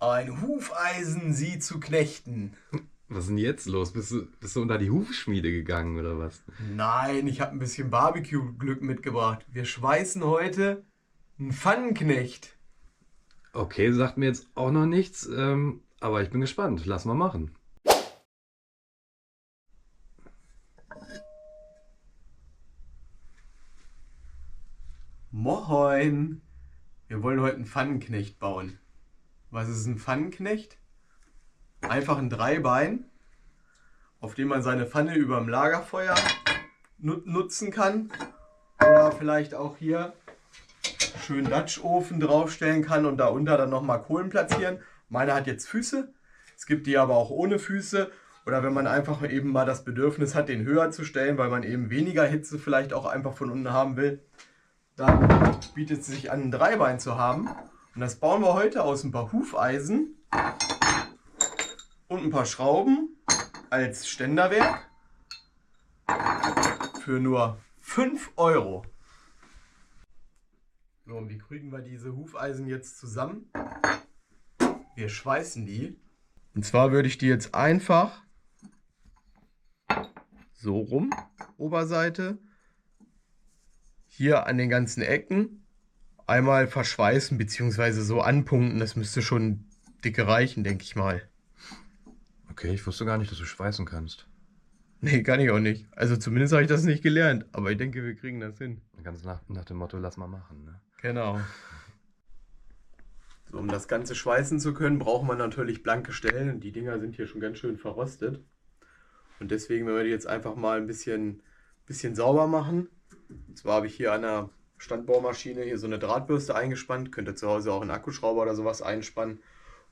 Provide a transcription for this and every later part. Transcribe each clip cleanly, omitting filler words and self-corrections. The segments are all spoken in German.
Ein Hufeisen sie zu knechten. Was ist denn jetzt los? Bist du unter die Hufschmiede gegangen oder was? Nein, ich habe ein bisschen Barbecue-Glück mitgebracht. Wir schweißen heute einen Pfannenknecht. Okay, sagt mir jetzt auch noch nichts, aber ich bin gespannt. Lass mal machen. Moin. Wir wollen heute einen Pfannenknecht bauen. Was ist ein Pfannenknecht? Einfach ein Dreibein, auf dem man seine Pfanne über dem Lagerfeuer nutzen kann. Oder vielleicht auch hier schön Dutch-Ofen draufstellen kann und darunter dann nochmal Kohlen platzieren. Meine hat jetzt Füße. Es gibt die aber auch ohne Füße. Oder wenn man einfach eben mal das Bedürfnis hat, den höher zu stellen, weil man eben weniger Hitze vielleicht auch einfach von unten haben will, dann bietet es sich an, ein Dreibein zu haben. Und das bauen wir heute aus ein paar Hufeisen und ein paar Schrauben als Ständerwerk für nur 5 Euro. So, und wie kriegen wir diese Hufeisen jetzt zusammen? Wir schweißen die. Und zwar würde ich die jetzt einfach so rum, Oberseite, hier an den ganzen Ecken einmal verschweißen bzw. so anpunkten. Das müsste schon dicke reichen, denke ich mal. Okay, ich wusste gar nicht, dass du schweißen kannst. Nee, kann ich auch nicht. Also zumindest habe ich das nicht gelernt. Aber ich denke, wir kriegen das hin. Ganz nach dem Motto, lass mal machen, ne? Genau. So, um das Ganze schweißen zu können, braucht man natürlich blanke Stellen. Und die Dinger sind hier schon ganz schön verrostet. Und deswegen werden wir die jetzt einfach mal ein bisschen sauber machen. Und zwar habe ich hier an der Standbohrmaschine hier so eine Drahtbürste eingespannt. Könnt ihr zu Hause auch einen Akkuschrauber oder sowas einspannen.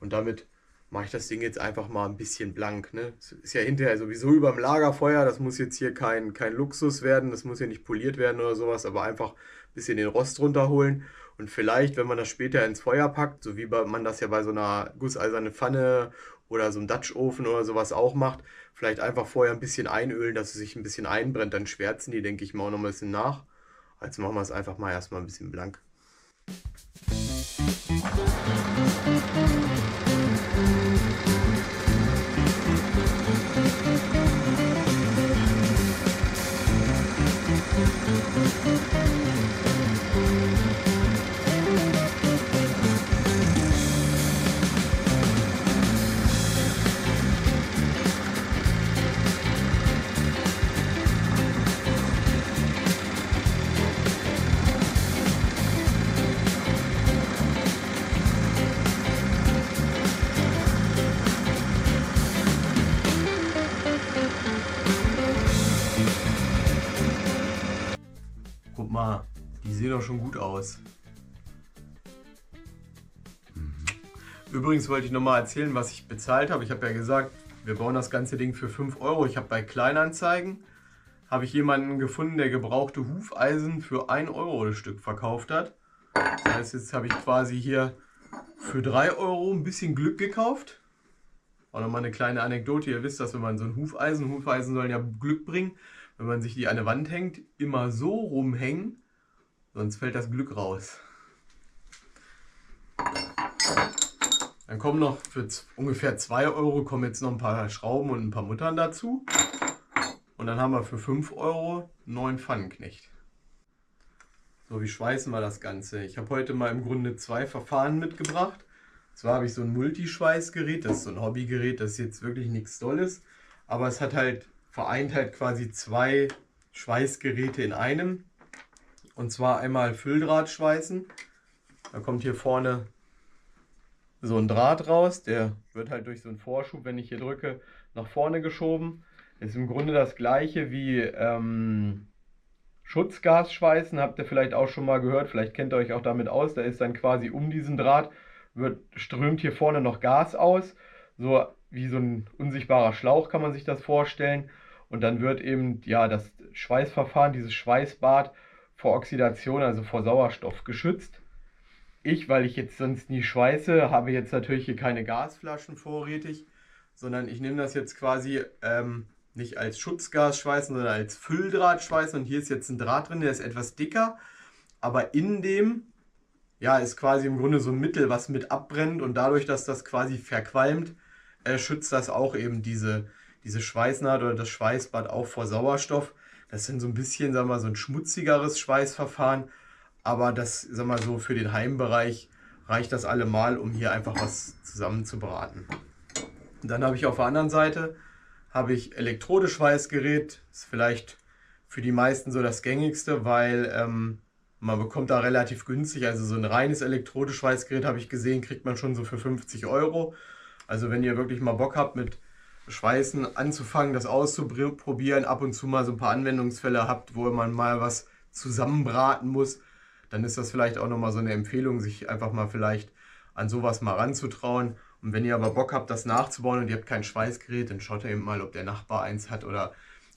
Und damit mache ich das Ding jetzt einfach mal ein bisschen blank. Ne? Das ist ja hinterher sowieso über dem Lagerfeuer. Das muss jetzt hier kein Luxus werden. Das muss hier nicht poliert werden oder sowas. Aber einfach ein bisschen den Rost runterholen. Und vielleicht, wenn man das später ins Feuer packt, so wie man das ja bei so einer gusseisernen Pfanne oder so einem Dutch-Ofen oder sowas auch macht, vielleicht einfach vorher ein bisschen einölen, dass es sich ein bisschen einbrennt. Dann schwärzen die, denke ich mal, auch noch ein bisschen nach. Jetzt machen wir es einfach mal erstmal ein bisschen blank. Guck mal, die sehen doch schon gut aus. Übrigens wollte ich nochmal erzählen, was ich bezahlt habe. Ich habe ja gesagt, wir bauen das ganze Ding für 5 Euro. Ich habe bei Kleinanzeigen jemanden gefunden, der gebrauchte Hufeisen für 1 Euro das Stück verkauft hat. Das heißt, jetzt habe ich quasi hier für 3 Euro ein bisschen Glück gekauft. Auch nochmal eine kleine Anekdote. Ihr wisst, dass wenn man so ein Hufeisen sollen ja Glück bringen, wenn man sich die an eine Wand hängt, immer so rumhängen, sonst fällt das Glück raus. Dann kommen noch für ungefähr 2 Euro kommen jetzt noch ein paar Schrauben und ein paar Muttern dazu. Und dann haben wir für 5 Euro einen neuen Pfannenknecht. So, wie schweißen wir das Ganze? Ich habe heute mal im Grunde 2 Verfahren mitgebracht. Zwar habe ich so ein Multischweißgerät, das ist so ein Hobbygerät, das ist jetzt wirklich nichts Tolles. Aber es hat vereint quasi 2 Schweißgeräte in einem. Und zwar einmal Fülldrahtschweißen. Da kommt hier vorne so ein Draht raus. Der wird halt durch so einen Vorschub, wenn ich hier drücke, nach vorne geschoben. Ist im Grunde das gleiche wie Schutzgasschweißen. Habt ihr vielleicht auch schon mal gehört. Vielleicht kennt ihr euch auch damit aus. Da ist dann quasi um diesen Draht, strömt hier vorne noch Gas aus. So wie so ein unsichtbarer Schlauch kann man sich das vorstellen. Und dann wird eben das Schweißverfahren, dieses Schweißbad vor Oxidation, also vor Sauerstoff geschützt. Weil ich jetzt sonst nie schweiße, habe jetzt natürlich hier keine Gasflaschen vorrätig, sondern ich nehme das jetzt quasi nicht als Schutzgas schweißen, sondern als Fülldraht schweißen. Und hier ist jetzt ein Draht drin, der ist etwas dicker, aber in dem ja, ist quasi im Grunde so ein Mittel, was mit abbrennt und dadurch, dass das quasi verqualmt, schützt das auch eben diese Schweißnaht oder das Schweißbad auch vor Sauerstoff. Das ist dann so ein bisschen, sagen wir mal, so ein schmutzigeres Schweißverfahren, aber das, sagen wir mal so, für den Heimbereich reicht das allemal, um hier einfach was zusammenzubraten. Und dann habe ich auf der anderen Seite Elektrodeschweißgerät. Ist vielleicht für die meisten so das gängigste, weil man bekommt da relativ günstig, also so ein reines Elektrodeschweißgerät habe ich gesehen, kriegt man schon so für 50 Euro. Also wenn ihr wirklich mal Bock habt mit Schweißen anzufangen, das auszuprobieren, ab und zu mal so ein paar Anwendungsfälle habt, wo man mal was zusammenbraten muss, dann ist das vielleicht auch nochmal so eine Empfehlung, sich einfach mal vielleicht an sowas mal ranzutrauen. Und wenn ihr aber Bock habt, das nachzubauen und ihr habt kein Schweißgerät, dann schaut ihr eben mal, ob der Nachbar eins hat oder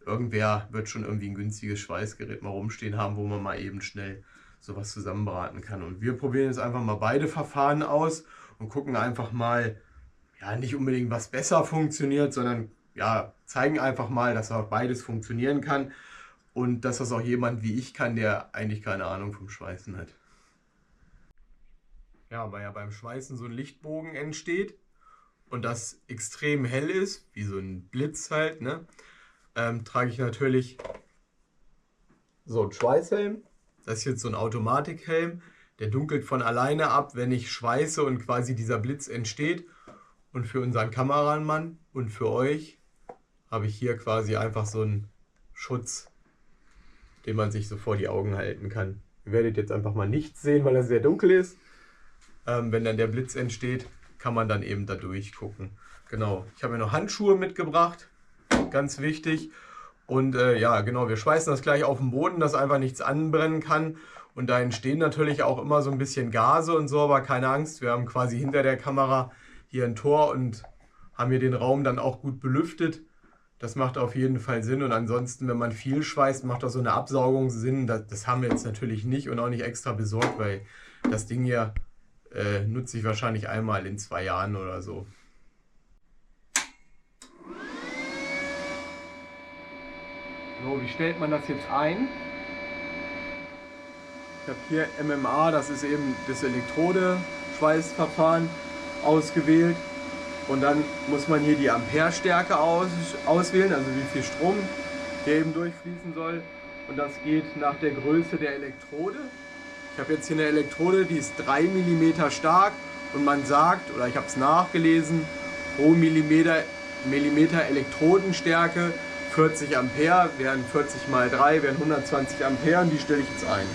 irgendwer wird schon irgendwie ein günstiges Schweißgerät mal rumstehen haben, wo man mal eben schnell sowas zusammenbraten kann. Und wir probieren jetzt einfach mal beide Verfahren aus und gucken einfach mal, ja, nicht unbedingt was besser funktioniert, sondern ja, zeigen einfach mal, dass auch beides funktionieren kann und dass das auch jemand wie ich kann, der eigentlich keine Ahnung vom Schweißen hat. Ja, weil ja beim Schweißen so ein Lichtbogen entsteht und das extrem hell ist, wie so ein Blitz halt, ne, trage ich natürlich so einen Schweißhelm. Das ist jetzt so ein Automatikhelm, der dunkelt von alleine ab, wenn ich schweiße und quasi dieser Blitz entsteht. Und für unseren Kameramann und für euch habe ich hier quasi einfach so einen Schutz, den man sich so vor die Augen halten kann. Ihr werdet jetzt einfach mal nichts sehen, weil er sehr dunkel ist. Wenn dann der Blitz entsteht, kann man dann eben da durchgucken. Genau, ich habe mir noch Handschuhe mitgebracht, ganz wichtig. Und ja, genau, wir schweißen das gleich auf den Boden, dass einfach nichts anbrennen kann. Und da entstehen natürlich auch immer so ein bisschen Gase und so, aber keine Angst, wir haben quasi hinter der Kamera hier ein Tor und haben hier den Raum dann auch gut belüftet. Das macht auf jeden Fall Sinn. Und ansonsten, wenn man viel schweißt, macht auch so eine Absaugung Sinn. Das haben wir jetzt natürlich nicht und auch nicht extra besorgt, weil das Ding hier nutze ich wahrscheinlich einmal in 2 Jahren oder so. So, wie stellt man das jetzt ein? Ich habe hier MMA, das ist eben das Elektrode-Schweißverfahren ausgewählt. Und dann muss man hier die Amperestärke auswählen, also wie viel Strom hier eben durchfließen soll. Und das geht nach der Größe der Elektrode. Ich habe jetzt hier eine Elektrode, die ist 3 mm stark und man sagt, oder ich habe es nachgelesen, pro Millimeter Elektrodenstärke 40 Ampere, wären 40 mal 3, wären 120 Ampere und die stelle ich jetzt ein.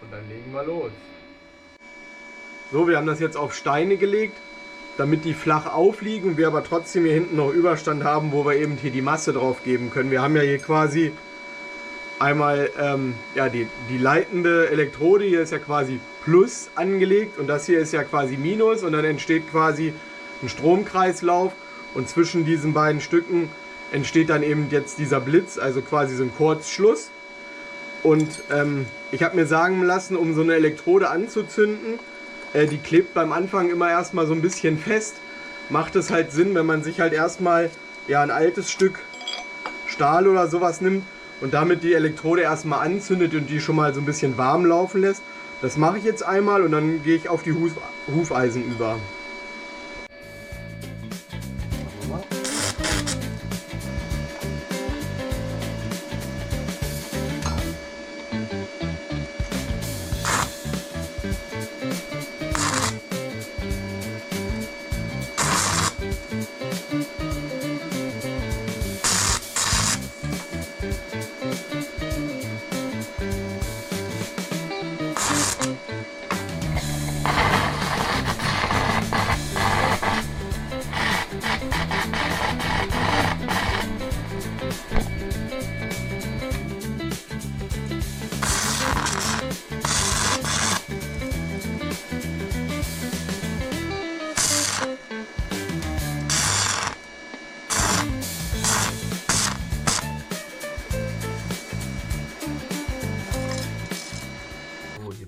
Und dann legen wir los. So, wir haben das jetzt auf Steine gelegt, damit die flach aufliegen, wir aber trotzdem hier hinten noch Überstand haben, wo wir eben hier die Masse drauf geben können. Wir haben ja hier quasi einmal ja, die leitende Elektrode, hier ist ja quasi Plus angelegt und das hier ist ja quasi Minus und dann entsteht quasi ein Stromkreislauf und zwischen diesen beiden Stücken entsteht dann eben jetzt dieser Blitz, also quasi so ein Kurzschluss. Und ich habe mir sagen lassen, um so eine Elektrode anzuzünden, die klebt beim Anfang immer erstmal so ein bisschen fest. Macht es halt Sinn, wenn man sich halt erstmal ja, ein altes Stück Stahl oder sowas nimmt und damit die Elektrode erstmal anzündet und die schon mal so ein bisschen warm laufen lässt. Das mache ich jetzt einmal und dann gehe ich auf die Hufeisen über.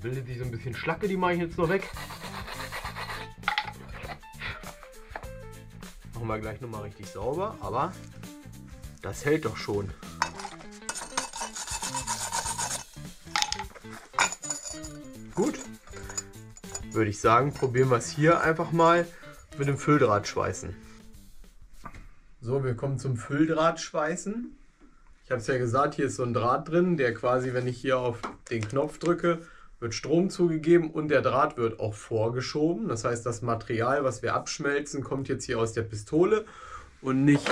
Bildet sich so ein bisschen Schlacke, die mache ich jetzt noch weg. Machen wir gleich nochmal richtig sauber, aber das hält doch schon. Gut, würde ich sagen, probieren wir es hier einfach mal mit dem Fülldrahtschweißen. So, wir kommen zum Fülldrahtschweißen. Ich habe es ja gesagt, hier ist so ein Draht drin, der quasi, wenn ich hier auf den Knopf drücke, wird Strom zugegeben und der Draht wird auch vorgeschoben. Das heißt, das Material, was wir abschmelzen, kommt jetzt hier aus der Pistole und nicht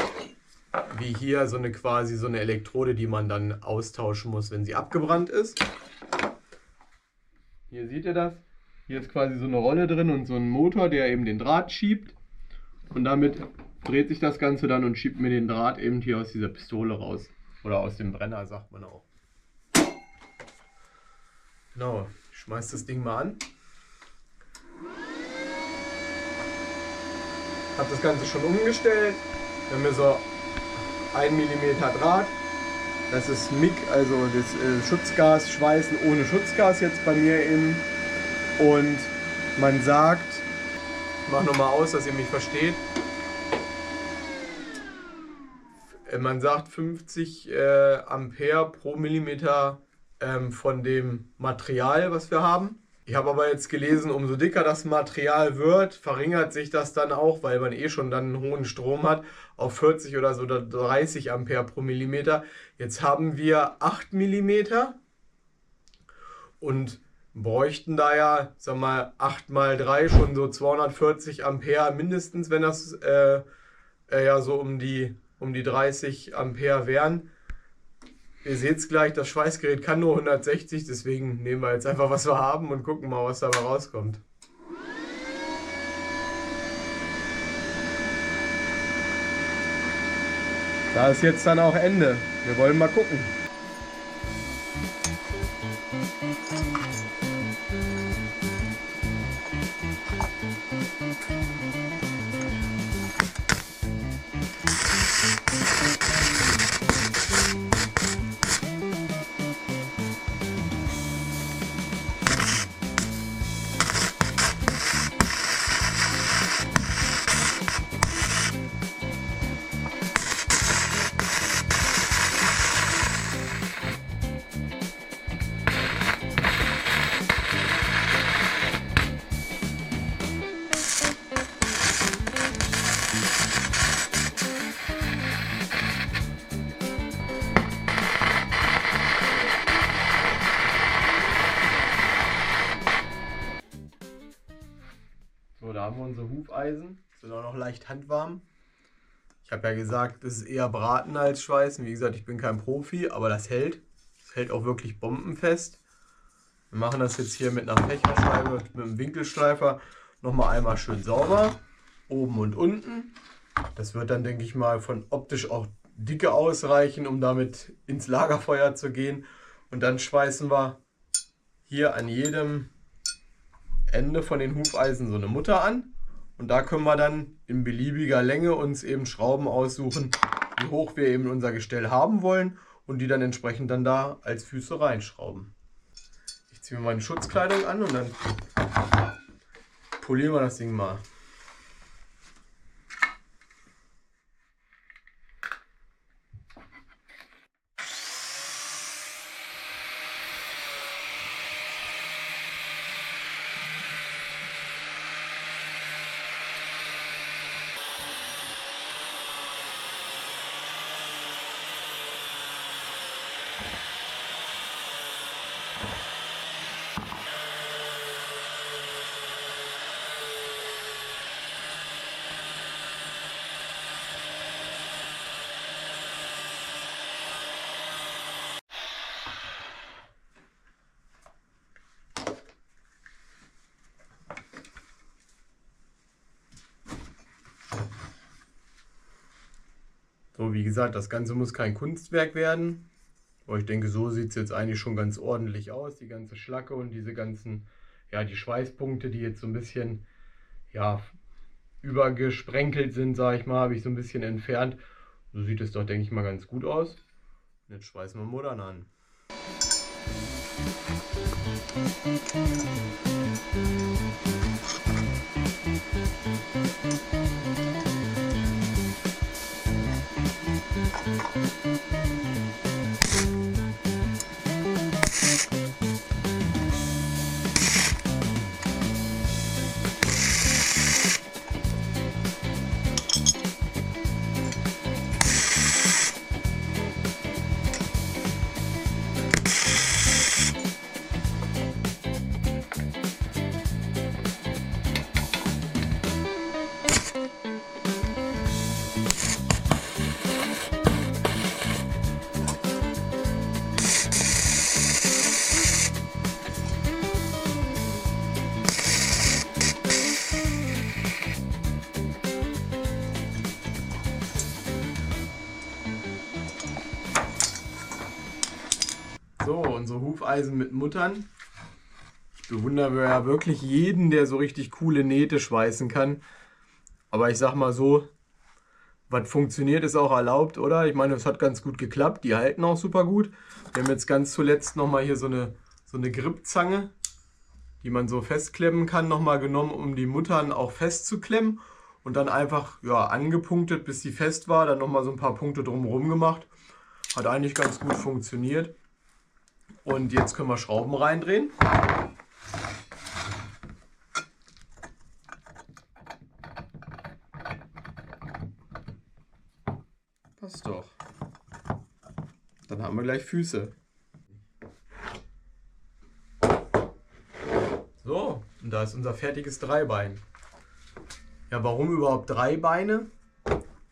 wie hier so eine Elektrode, die man dann austauschen muss, wenn sie abgebrannt ist. Hier seht ihr das. Hier ist quasi so eine Rolle drin und so ein Motor, der eben den Draht schiebt. Und damit dreht sich das Ganze dann und schiebt mir den Draht eben hier aus dieser Pistole raus. Oder aus dem Brenner, sagt man auch. Genau, ich schmeiß das Ding mal an. Habe das Ganze schon umgestellt. Wir haben hier so 1 mm Draht. Das ist MIG, also das Schutzgas, Schweißen ohne Schutzgas jetzt bei mir eben. Und man sagt, ich mache nochmal aus, dass ihr mich versteht. Man sagt 50 Ampere pro Millimeter von dem Material, was wir haben. Ich habe aber jetzt gelesen, umso dicker das Material wird, verringert sich das dann auch, weil man eh schon dann einen hohen Strom hat, auf 40 oder so oder 30 Ampere pro Millimeter. Jetzt haben wir 8 Millimeter und bräuchten da ja, sag mal, 8 mal 3 schon so 240 Ampere mindestens, wenn das ja so um die 30 Ampere wären. Ihr seht es gleich, das Schweißgerät kann nur 160, deswegen nehmen wir jetzt einfach, was wir haben und gucken mal, was dabei rauskommt. Da ist jetzt dann auch Ende. Wir wollen mal gucken. So, da haben wir unsere Hufeisen. Sind auch noch leicht handwarm. Ich habe ja gesagt, das ist eher Braten als Schweißen. Wie gesagt, ich bin kein Profi, aber das hält. Das hält auch wirklich bombenfest. Wir machen das jetzt hier mit einer Fächerscheibe, mit einem Winkelschleifer nochmal einmal schön sauber. Oben und unten. Das wird dann, denke ich mal, von optisch auch Dicke ausreichen, um damit ins Lagerfeuer zu gehen. Und dann schweißen wir hier an jedem Ende von den Hufeisen so eine Mutter an. Und da können wir dann in beliebiger Länge uns eben Schrauben aussuchen, wie hoch wir eben unser Gestell haben wollen und die dann entsprechend dann da als Füße reinschrauben. Ich ziehe mir meine Schutzkleidung an und dann polieren wir das Ding mal. So, wie gesagt, das Ganze muss kein Kunstwerk werden. Aber ich denke, so sieht es jetzt eigentlich schon ganz ordentlich aus. Die ganze Schlacke und diese ganzen, ja, die Schweißpunkte, die jetzt so ein bisschen, ja, übergesprenkelt sind, sage ich mal, habe ich so ein bisschen entfernt. So sieht es doch, denke ich mal, ganz gut aus. Und jetzt schweißen wir Muttern an. So, unsere Hufeisen mit Muttern. Ich bewundere ja wirklich jeden, der so richtig coole Nähte schweißen kann. Aber ich sag mal so, was funktioniert, ist auch erlaubt, oder? Ich meine, es hat ganz gut geklappt. Die halten auch super gut. Wir haben jetzt ganz zuletzt nochmal hier so eine Gripzange, die man so festklemmen kann, nochmal genommen, um die Muttern auch festzuklemmen. Und dann einfach angepunktet, bis sie fest war. Dann nochmal so ein paar Punkte drumherum gemacht. Hat eigentlich ganz gut funktioniert. Und jetzt können wir Schrauben reindrehen. Passt doch. Dann haben wir gleich Füße. So, und da ist unser fertiges Dreibein. Ja, warum überhaupt 3 Beine?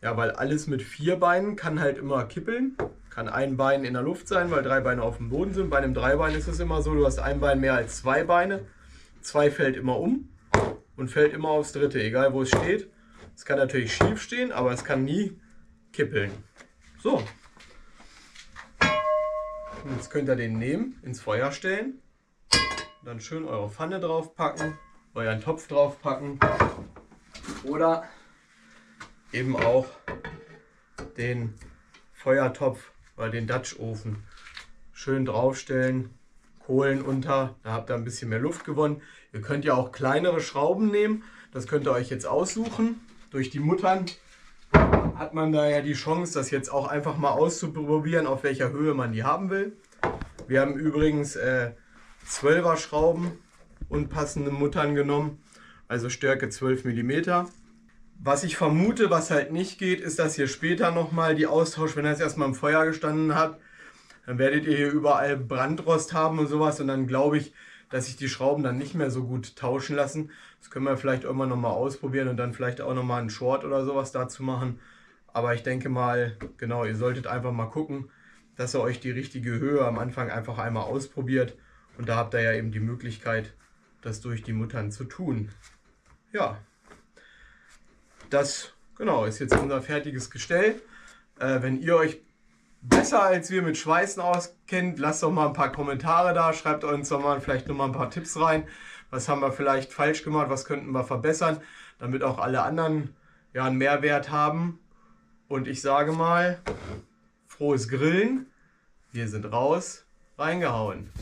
Ja, weil alles mit 4 Beinen kann halt immer kippeln. Kann ein Bein in der Luft sein, weil 3 Beine auf dem Boden sind. Bei einem Dreibein ist es immer so, du hast ein Bein mehr als 2 Beine. 2 fällt immer um und fällt immer aufs dritte, egal wo es steht. Es kann natürlich schief stehen, aber es kann nie kippeln. So. Und jetzt könnt ihr den nehmen, ins Feuer stellen. Dann schön eure Pfanne drauf packen, euren Topf drauf packen. Oder eben auch den Feuertopf oder den Dutch-Ofen schön draufstellen, Kohlen unter, da habt ihr ein bisschen mehr Luft gewonnen. Ihr könnt ja auch kleinere Schrauben nehmen, das könnt ihr euch jetzt aussuchen. Durch die Muttern hat man da ja die Chance, das jetzt auch einfach mal auszuprobieren, auf welcher Höhe man die haben will. Wir haben übrigens 12er Schrauben und passende Muttern genommen, also Stärke 12 mm. Was ich vermute, was halt nicht geht, ist, dass ihr später nochmal die Austausch, wenn ihr jetzt erstmal im Feuer gestanden habt, dann werdet ihr hier überall Brandrost haben und sowas und dann glaube ich, dass sich die Schrauben dann nicht mehr so gut tauschen lassen. Das können wir vielleicht irgendwann nochmal ausprobieren und dann vielleicht auch nochmal einen Short oder sowas dazu machen. Aber ich denke mal, genau, ihr solltet einfach mal gucken, dass ihr euch die richtige Höhe am Anfang einfach einmal ausprobiert und da habt ihr ja eben die Möglichkeit, das durch die Muttern zu tun. Ja. Das genau ist jetzt unser fertiges Gestell. Wenn ihr euch besser als wir mit Schweißen auskennt, lasst doch mal ein paar Kommentare da. Schreibt uns doch mal vielleicht noch mal ein paar Tipps rein. Was haben wir vielleicht falsch gemacht? Was könnten wir verbessern? Damit auch alle anderen einen Mehrwert haben. Und ich sage mal, frohes Grillen. Wir sind raus. Reingehauen.